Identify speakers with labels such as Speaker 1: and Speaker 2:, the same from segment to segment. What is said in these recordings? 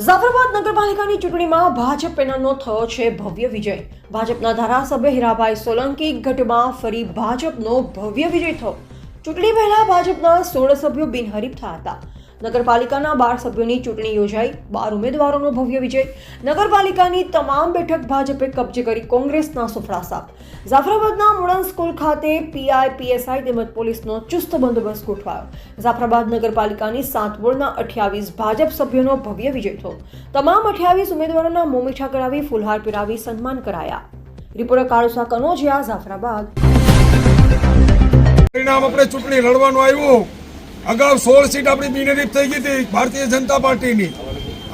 Speaker 1: જાફરાબાદ નગરપાલિકાની ચૂંટણીમાં ભાજપ પેનલનો થયો છે ભવ્ય વિજય। ભાજપના ધારાસભ્ય હીરાભાઈ સોલંકી ગઢમાં ફરી ભાજપનો ભવ્ય વિજય થયો। ચૂંટણી પહેલા ભાજપના 16 સભ્યો બિનહરીફ થયા હતા। નગરપાલિકાના 12 સભ્યોની ચૂંટણી યોજાઈ। 12 ઉમેદવારોનો ભવ્ય વિજય। નગરપાલિકાની તમામ બેઠક ભાજપે કબજે કરી કોંગ્રેસના સુફળા સાફ। જાફરાબાદના મોડર્ન સ્કૂલ ખાતે પીઆઈ પીએસઆઈ તેમજ પોલીસનો ચુસ્ત બંદોબસ્ત ગોઠવાયો। જાફરાબાદ નગરપાલિકાની 7 વોર્ડના 28 ભાજપ સભ્યોનો ભવ્ય વિજય થયો। તમામ 28 ઉમેદવારોના મોં મીઠા કરાવી ફૂલહાર પહેરાવી સન્માન કરાયા। રિપોર્ટર કાળુસા કનોજિયા, જાફરાબાદ।
Speaker 2: પરિણામ આપણે ચૂંટણી લડવાનું આવ્યું। અગાઉ 16 સીટ આપણી બિનહરીફ થઈ ગઈ હતી ભારતીય જનતા પાર્ટીની।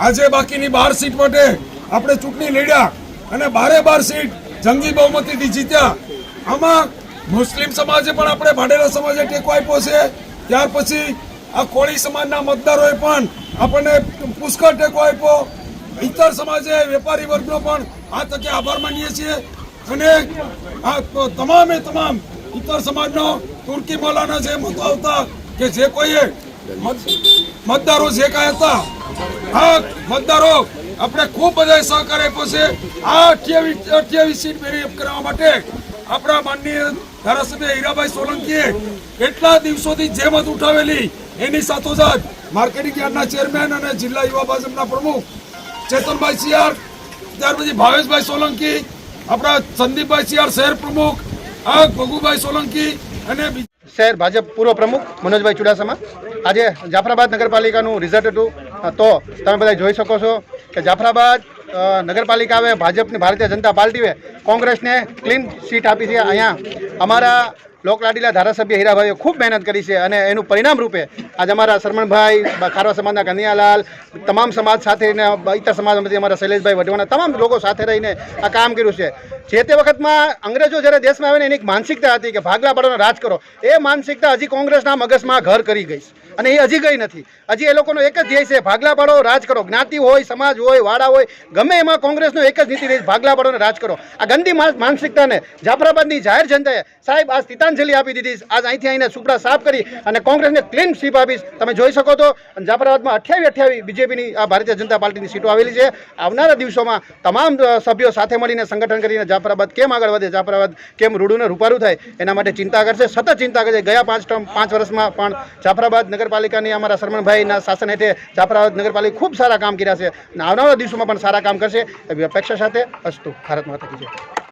Speaker 2: આજે બાકીની 12 સીટ માટે આપણે ચૂંટણી લડ્યા અને 12 સીટ જંગી બહુમતીથી જીત્યા। આમાં મુસ્લિમ સમાજે પણ આપણે ભાડેરા સમાજે ટેકો આપ્યો છે। ત્યાર પછી આ કોળી સમાજના મતદારોએ પણ આપણને પુષ્કળ ટેકો આપ્યો। ઇતર સમાજે વેપારી વર્ગનો પણ આ તકે આભાર માનીએ છીએ અને આ તમામે તમામ ઇતર સમાજનો તુર્કી મોલાના જે મતો આવતા કે જે કોઈએ મતદારો જે કાંઈ હતા આ મતદારો આપણે ખૂબ બધા સહકાર આપ્યો છે। આ 28 સીટ મેળવી કરવા માટે આપણા માનનીય ધારાસભ્ય હીરાભાઈ સોલંકીએ કેટલા દિવસોથી જેમત ઉઠાવેલી, એની સાથોસાથ માર્કેટિંગ યાર્ડના ચેરમેન અને જિલ્લા યુવા ભાજપના પ્રમુખ ચેતનભાઈ સિયાર, ત્યાર પછી ભાવેશભાઈ સોલંકી, આપણા સંદીપભાઈ સિયાર શહેર પ્રમુખ, આ ભગુભાઈ સોલંકી અને
Speaker 3: શહેર ભાજપ પૂર્વ પ્રમુખ મનોજભાઈ ચુડાસમા। આજે જાફરાબાદ નગરપાલિકાનું રિઝલ્ટ હતું તો તમે બધા જોઈ શકો છો કે જાફરાબાદ નગરપાલિકા હવે ભાજપની ભારતીય જનતા પાર્ટીએ કોંગ્રેસને ક્લીન સીટ આપી છે। અહીંયા અમારા લોકલાડીલા ધારાસભ્ય હીરાભાઈએ ખૂબ મહેનત કરી છે અને એનું પરિણામ રૂપે આજે અમારા શરમણભાઈ, ખારવા સમાજના કન્યાલાલ, તમામ સમાજ સાથે ઇતર સમાજમાંથી અમારા શૈલેષભાઈ વઢવાના તમામ લોકો સાથે રહીને આ કામ કર્યું છે। જે તે વખતમાં અંગ્રેજો જ્યારે દેશમાં આવે ને એની એક માનસિકતા હતી કે ભાગલા પાડોનો રાજ કરો, એ માનસિકતા હજી કોંગ્રેસના મગજમાં ઘર કરી ગઈ અને એ હજી ગઈ નથી। હજી એ લોકોનો એક જ ધ્યેય છે, ભાગલા પાડો, રાજ કરો। જ્ઞાતિ હોય, સમાજ હોય, વાડા હોય, ગમે એમાં કોંગ્રેસનો એક જ નીતિ રહી, ભાગલા પાડો ને રાજ કરો। આ ગંદી માનસિકતાને જાફરાબાદની જાહેર જનતાએ સાહેબ આજ તિતાંજલિ આપી દીધી। આજ અહીંથી આવીને સુપડા સાફ કરી અને કોંગ્રેસને ક્લીન સ્વીપ આપીશ। તમે જોઈ શકો છો જાફરાબાદમાં 28 બીજેપીની આ ભારતીય જનતા પાર્ટીની સીટો આવેલી છે। આવનારા દિવસોમાં તમામ સભ્યો સાથે મળીને સંગઠન કરીને જાફરાબાદ કેમ આગળ વધે, જાફરાબાદ કેમ રૂડું ને રૂપારું થાય એના માટે ચિંતા કરશે, સતત ચિંતા કરશે। ગયા 5 વર્ષમાં પણ જાફરાબાદ નગરપાલિકાની અમારા શરમણભાઈના શાસન હેઠળ જાફરાબાદ નગરપાલિકા ખૂબ સારા કામ કર્યા છે અને આવનારા દિવસોમાં પણ સારા કામ કરશે એવી અપેક્ષા સાથે અસ્તુ। ભારત માતા કી જય।